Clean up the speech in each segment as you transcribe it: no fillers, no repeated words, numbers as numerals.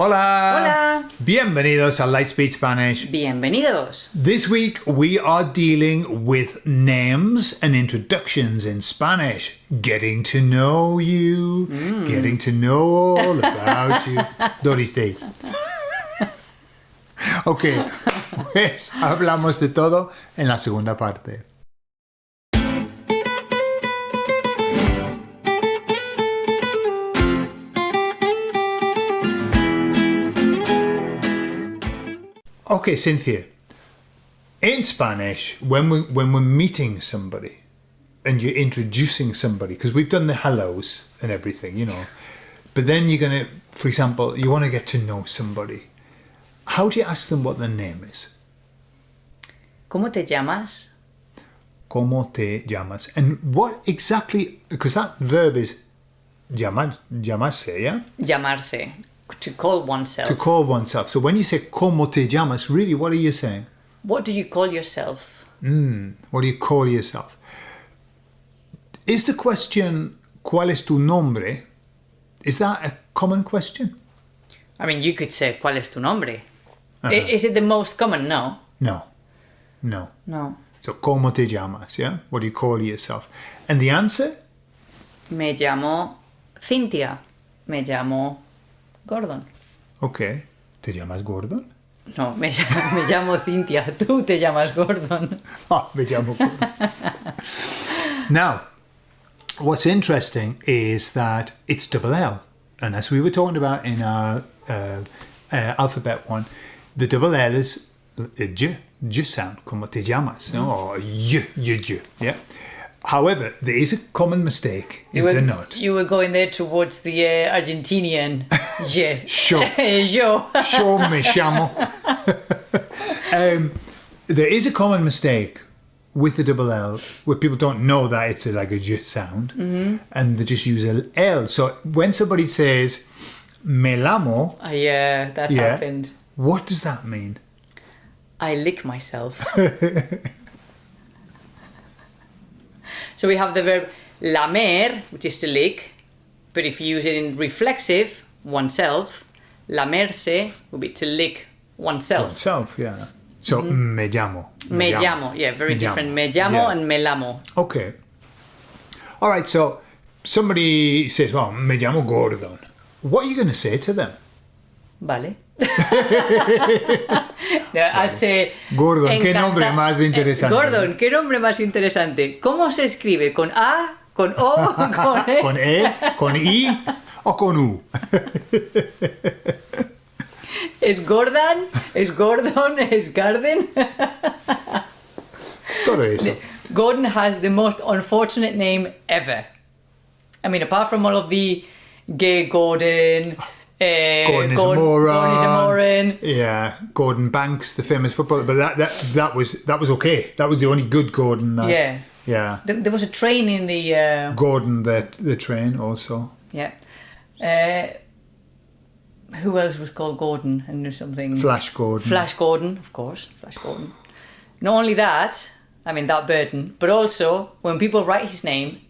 Hola! Hola! Bienvenidos a LightSpeed Spanish. Bienvenidos! This week we are dealing with names and introductions in Spanish. Getting to know you, getting to know all about you. Doris Day. Ok, pues hablamos de todo en la segunda parte. Okay, Cynthia. In Spanish, when we're meeting somebody and you're introducing somebody, because we've done the hellos and everything, you know, but then you're going to, for example, you want to get to know somebody. How do you ask them what their name is? ¿Cómo te llamas? ¿Cómo te llamas? And what exactly, because that verb is llamarse, yeah? Llamarse. To call oneself. To call oneself. So when you say ¿Cómo te llamas?, really, what are you saying? What do you call yourself? What do you call yourself? Is the question, ¿Cuál es tu nombre? Is that a common question? I mean, you could say, ¿Cuál es tu nombre? Is it the most common? No. No. So, ¿Cómo te llamas? Yeah? What do you call yourself? And the answer? Me llamo Cynthia. Me llamo Gordon. Okay. ¿Te llamas Gordon? No, me llamo Cynthia. Tú te llamas Gordon. Me llamo Gordon. Now, what's interesting is that it's double L. And as we were talking about in our alphabet one, the double L is a j sound, como te llamas, no? Or y, yeah? However, there is a common mistake, is there not? You were going there towards the Argentinian je. Sure. Yo. Sure, me llamo. There is a common mistake with the double L where people don't know that it's like a j sound, and they just use a L. So when somebody says me llamo, Yeah, that's happened. What does that mean? I lick myself. So we have the verb lamer, which is to lick, but if you use it in reflexive, oneself, lamerse would be to lick oneself. Oneself, yeah. So me llamo. Me llamo, yeah, very different. Me llamo and me lamo. Okay. All right, so somebody says, well, me llamo Gordon. What are you going to say to them? Vale. I'd say... Gordon, ¿qué nombre más interesante? Gordon, ¿qué nombre más interesante? ¿Cómo se escribe? ¿Con A? ¿Con O? ¿Con E? ¿Con E? ¿Con I? ¿O con U? ¿Es Gordon? ¿Es Gordon? ¿Es Garden? Todo eso. Gordon has the most unfortunate name ever. I mean, apart from all of the gay Gordon... Gordon is a moron. Yeah, Gordon Banks, the famous footballer. But that was okay. That was the only good Gordon. Yeah. There was a train in the... Gordon, the train also. Yeah. Who else was called Gordon and there's something... Flash Gordon. Flash Gordon, of course. Flash Gordon. Not only that, I mean, that burden, but also when people write his name,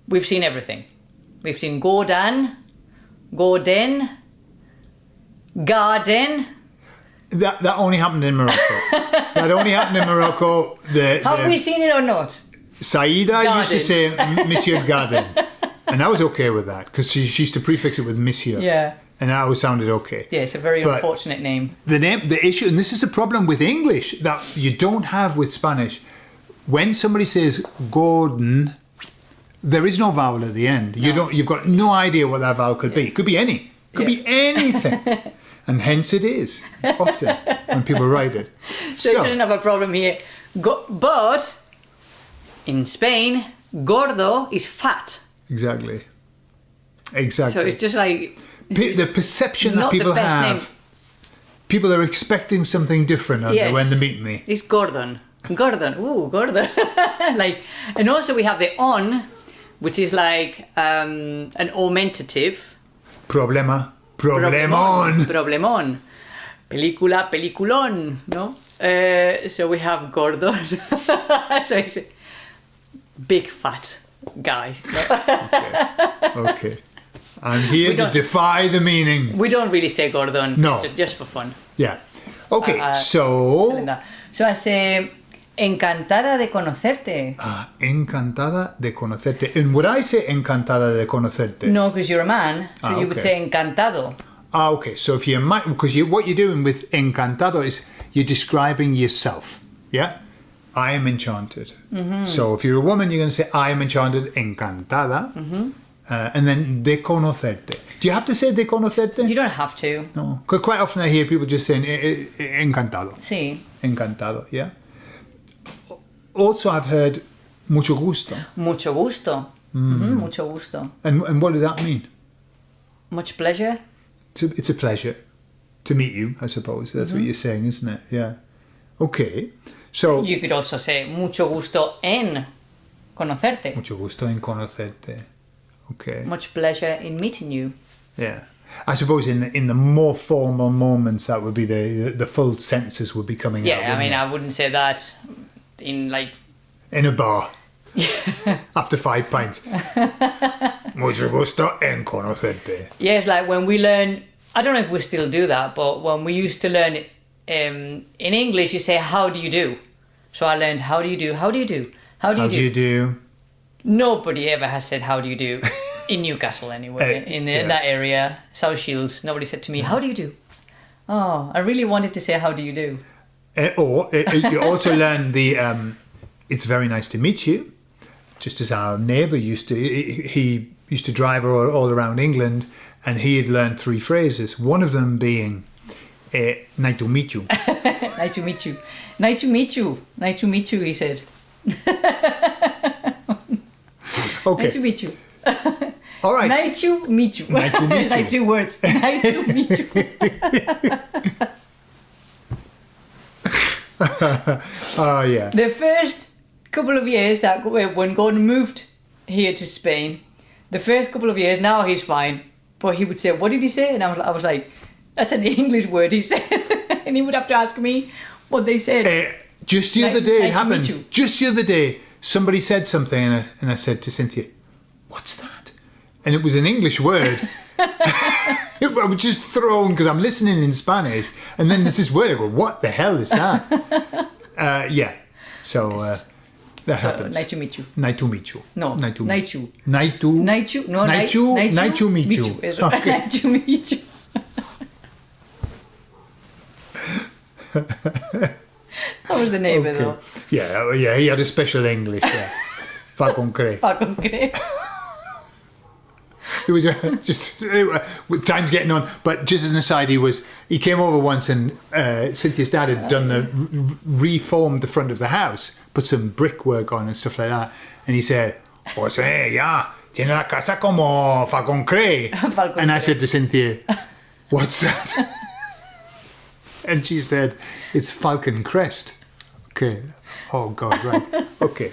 we've seen everything. We've seen Gordon, Gordon, Garden. That only happened in Morocco. Have we seen it or not? Saida used to say Monsieur Garden. And I was okay with that because she used to prefix it with Monsieur. Yeah. And that always sounded okay. Yeah, it's a very unfortunate name. The issue, and this is a problem with English that you don't have with Spanish. When somebody says Gordon, there is no vowel at the end. No. You've got no idea what that vowel could be. It could be any. It could be anything. And hence it is, often, when people write it. So it doesn't have a problem here. But in Spain, gordo is fat. Exactly. So it's just like... The perception that people have... Name. People are expecting something different when they meet me. It's Gordon. Gordon. Ooh, Gordon. And also we have the on, which is like an augmentative. Problemón. Película, peliculón, no? So we have Gordon. So it's a big fat guy. Okay. I'm here to don't- defy the meaning. We don't really say Gordon. No. It's just for fun. Yeah. Okay, Linda. So I say, encantada de conocerte. encantada de conocerte. And would I say encantada de conocerte? No, because you're a man, so you would okay. say encantado. Okay. So if you're because what you're doing with encantado is you're describing yourself. Yeah. I am enchanted. So if you're a woman, you're going to say I am enchanted, encantada, and then de conocerte. Do you have to say de conocerte? You don't have to. No, because quite often I hear people just saying encantado. Sí. Encantado, yeah. Also, I've heard mucho gusto. Mucho gusto. Mucho gusto. And what does that mean? Much pleasure. It's a pleasure to meet you, I suppose. That's what you're saying, isn't it? Yeah. Okay. So, You could also say mucho gusto en conocerte. mucho gusto en conocerte. Okay. Much pleasure in meeting you. Yeah. I suppose in the more formal moments, that would be the full sentences would be coming out. Yeah, I wouldn't mean, it? I wouldn't say that in like. In a bar. After 5 pints. Mucho gusto en conocerte. Yeah, it's like when we learn. I don't know if we still do that, but when we used to learn in English, you say, how do you do? So I learned, how do you do? How do you do? How do you How do? do you do? Nobody ever has said, how do you do? In Newcastle, anyway. In that area, South Shields, nobody said to me, how do you do? Oh, I really wanted to say, how do you do? Or you also learn the it's very nice to meet you, just as our neighbour used to. He used to drive all around England, and he had learned 3 phrases, one of them being nice to meet you. Nice to meet you. Nice to meet you. Nice to meet you, he said. Okay. Nice to meet you. All right. Nice to meet you. Nice to meet you. Like 2 words. Nice to meet you. Oh, yeah. The first couple of years that when Gordon moved here to Spain, the first couple of years, now he's fine, but he would say, what did he say? And I was like, that's an English word, he said. And he would have to ask me what they said. Just the other day it Nice to meet happened. you. Just the other day, somebody said something, and I said to Cynthia, "What's that?" And it was an English word. I was just thrown because I'm listening in Spanish, and then there's this word. I go, "What the hell is that?" Yeah. So that happens. Nice to meet you. Nice to meet you. No, Nice to nice to. Nice to. Nice to. No, Nice to. Nice to meet you. Eso. Okay. Nice to meet you. That was the neighbour, though. Yeah, he had a special English. Yeah. Fa concret. Pas concret. It was with time's getting on. But just as an aside, he came over once, and Cynthia's dad had done reformed the front of the house, put some brickwork on and stuff like that. And he said, "Pues ya, tiene la casa como fa concret." And I said to Cynthia, "What's that?" And she said, "It's Falcon Crest." Okay. Oh God, right. Okay.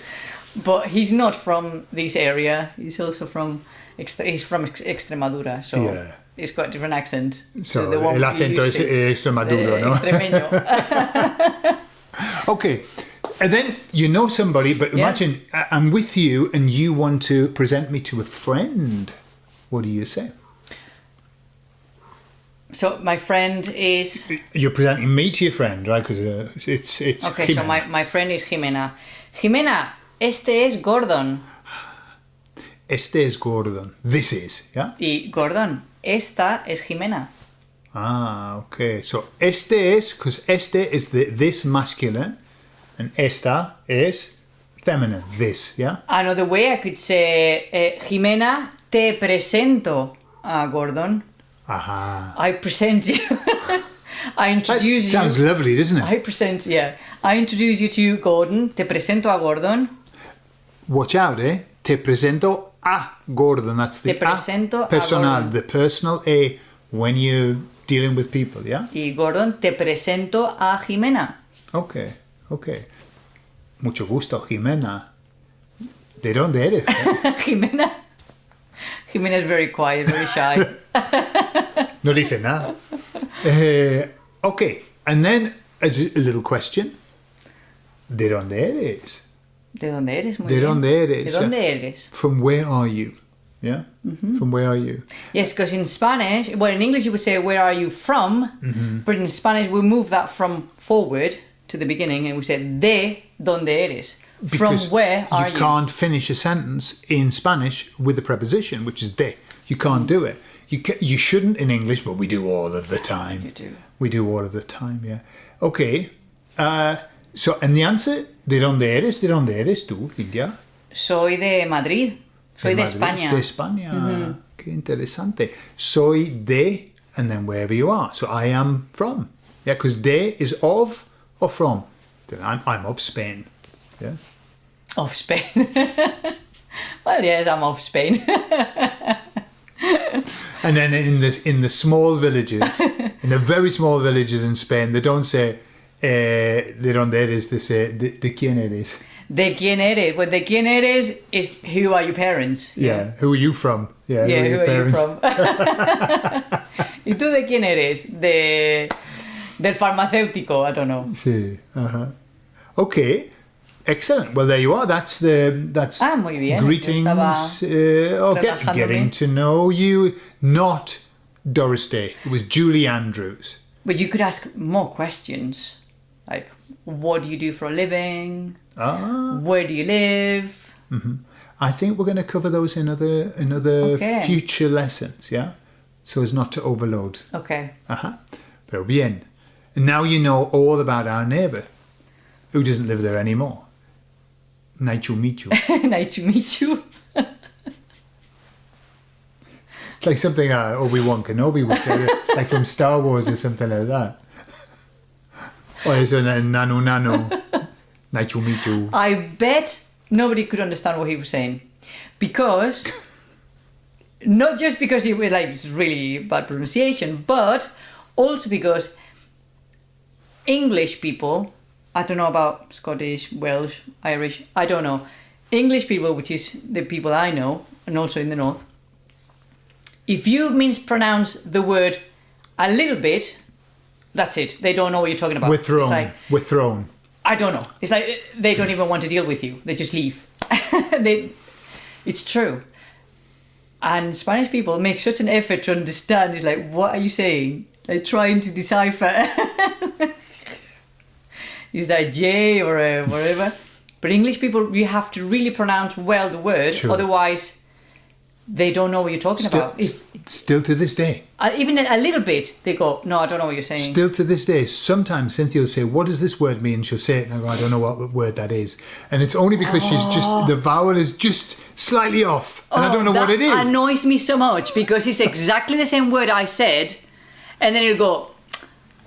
But he's not from this area. He's also from Extremadura, so Yeah. he's got a different accent. So the one el we acento used es to. extremaduro, ¿no? Extremeño. Okay. And then you know somebody, but imagine I'm with you and you want to present me to a friend. What do you say? So my friend is... You're presenting me to your friend, right? Because it's Okay, Jimena. so my friend is Jimena. Jimena, este es Gordon. Este es Gordon. This is, yeah? Y Gordon, esta es Jimena. Ah, okay. So este es, because este is this masculine, and esta is feminine, this, yeah? Another way I could say, Jimena, te presento a Gordon. Aha. I present you. I introduce you. Sounds lovely, doesn't it? I introduce you to Gordon. Te presento a Gordon. Watch out, eh? Te presento a Gordon. That's the Te presento a personal, Gordon. the personal A when you're dealing with people, yeah? Y Gordon, te presento a Jimena. Okay, okay. Mucho gusto, Jimena. ¿De dónde eres? Jimena. Jimena is very quiet, very shy. No dice nada. Okay, and then as a little question. ¿De dónde eres? ¿De dónde eres? Muy ¿De bien. dónde eres? ¿De dónde eres? From where are you? Yeah? From where are you? Yes, because in Spanish, well, in English you would say, where are you from? But in Spanish, we move that from forward to the beginning and we say, de donde eres. Because from where are you? You can't finish a sentence in Spanish with a preposition, which is de. You can't do it. You shouldn't in English, but we do all of the time. You do. We do all of the time, yeah. Okay. So, and the answer, ¿de dónde eres? ¿De dónde eres tú, Cintia? Soy de Madrid. Soy de Madrid, España. De España. Qué interesante. Soy de, and then wherever you are. So I am from. Yeah, because de is of or from. I'm of Spain. Yeah. Of Spain. Well, yes, I'm of Spain. And then in the small villages, in the very small villages in Spain, they don't say de dónde eres, they say de quién eres. De quién eres? Well, de quién eres is who are your parents? Yeah. Who are you from? Yeah. Yeah, who are your you parents? from? ¿Y tú de quién eres? Del farmacéutico, I don't know. Sí. Okay. Excellent. Well, there you are. That's muy bien. greetings. Relajándome. Getting to know you. Not Doris Day. It was Julie Andrews. But you could ask more questions. Like, what do you do for a living? Where do you live? I think we're going to cover those in other Okay. future lessons, yeah? So as not to overload. Okay. Pero bien. And now you know all about our neighbour, who doesn't live there anymore. Nice to meet you. Nice to meet you. Like something Obi-Wan Kenobi would say, like from Star Wars or something like that. Or it's a nano. Nice to meet you. I bet nobody could understand what he was saying. Because, not just because he was like really bad pronunciation, but also because English people, I don't know about Scottish, Welsh, Irish, I don't know. English people, which is the people I know, and also in the north, if you mispronounce the word a little bit, that's it. They don't know what you're talking about. Withdrawn. It's like, Withdrawn. I don't know. It's like they don't even want to deal with you. They just leave. It's true. And Spanish people make such an effort to understand. It's like, what are you saying? Like trying to decipher. Is that J or whatever? But English people, you have to really pronounce well the word. Sure. Otherwise, they don't know what you're talking about. Still to this day. Even a little bit, they go, no, I don't know what you're saying. Still to this day, sometimes Cynthia will say, what does this word mean? She'll say it and I go, I don't know what word that is. And it's only because the vowel is just slightly off. And I don't know what it is. That annoys me so much because it's exactly the same word I said. And then it'll go,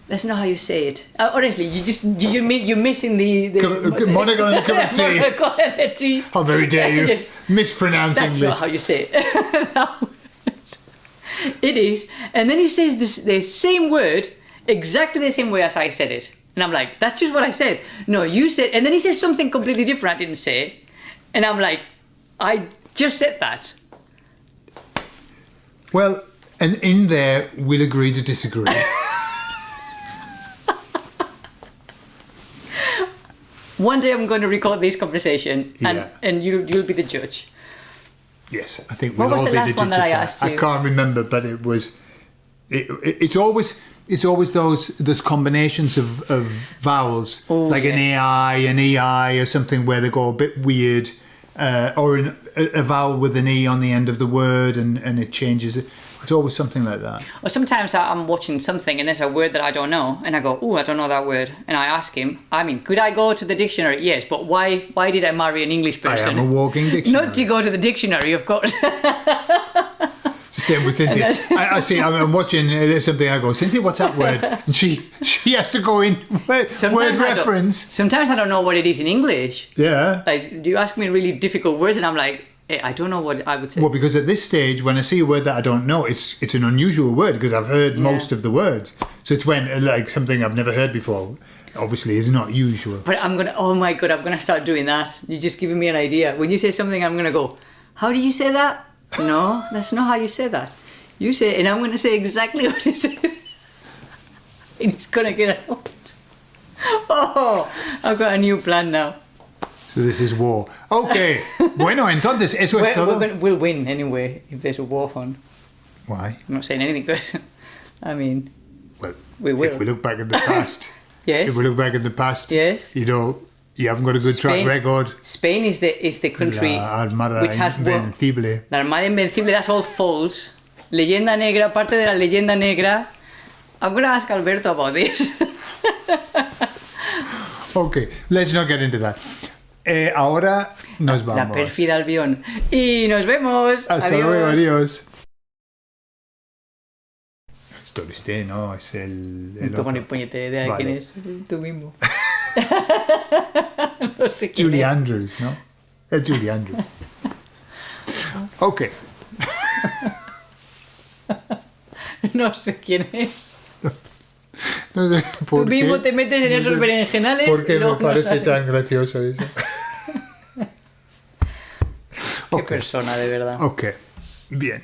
that's not how you say it. Honestly, you're missing the Monaco and the cup of tea. Monaco and the tea. How very dare you mispronounce That's English. not how you say it. It is. And then he says the same word, exactly the same way as I said it. And I'm like, that's just what I said. No, you said... And then he says something completely different I didn't say. And I'm like, I just said that. Well, and in there, we'll agree to disagree. One day I'm going to record this conversation Yeah. and you'll be the judge. Yes, I think What we'll was all the be last the one that I judges. asked I you? can't remember, but it was. It's always those combinations of vowels, like an AI, an EI, or something where they go a bit weird, or a vowel with an E on the end of the word, and it changes it. It's always something like that. Or sometimes I'm watching something and there's a word that I don't know, and I go, "Oh, I don't know that word," and I ask him. I mean, could I go to the dictionary? Yes, but why? Why did I marry an English person? I am a walking dictionary. Not to go to the dictionary, of course. It's the same with Cynthia. I see. I'm watching something. I go, Cynthia, what's that word? And she has to go in word reference. Sometimes I don't know what it is in English. Yeah. Like, do you ask me really difficult words, and I'm like, I don't know what I would say. Well, because at this stage, when I see a word that I don't know, it's an unusual word because I've heard most of the words. So it's when like something I've never heard before. Obviously, is not usual. But oh my God, I'm gonna start doing that. You're just giving me an idea. When you say something, I'm gonna go, how do you say that? No, that's not how you say that. You say, and I'm gonna say exactly what you said. And it's gonna get out. Oh, I've got a new plan now. So this is war. Ok. Bueno, entonces, eso es todo. We'll win anyway if there's a war on. Why? I'm not saying anything because, I mean, Well, we will. if we look back at the past, Yes. if we look back at the past, Yes. you know, you haven't got a good track record. Spain is the country La Armada which has Invencible. La Armada Invencible, that's all false. Leyenda negra, parte de la leyenda negra. I'm going to ask Alberto about this. Okay, let's not get into that. Ahora nos vamos. La pérfida Albión. Y nos vemos. Hasta Adiós. luego, adiós. Esto viste, no, es el No tengo otro. ni puñetera idea de Vale. quién es. Tú mismo. No sé quién Julie es. Andrews, ¿no? Es Julie Andrews. Ok. No sé quién es. No sé por Tú qué. mismo te metes en No esos sé berenjenales por qué y luego me no parece sales. tan gracioso eso. Qué persona, de verdad. Ok, bien.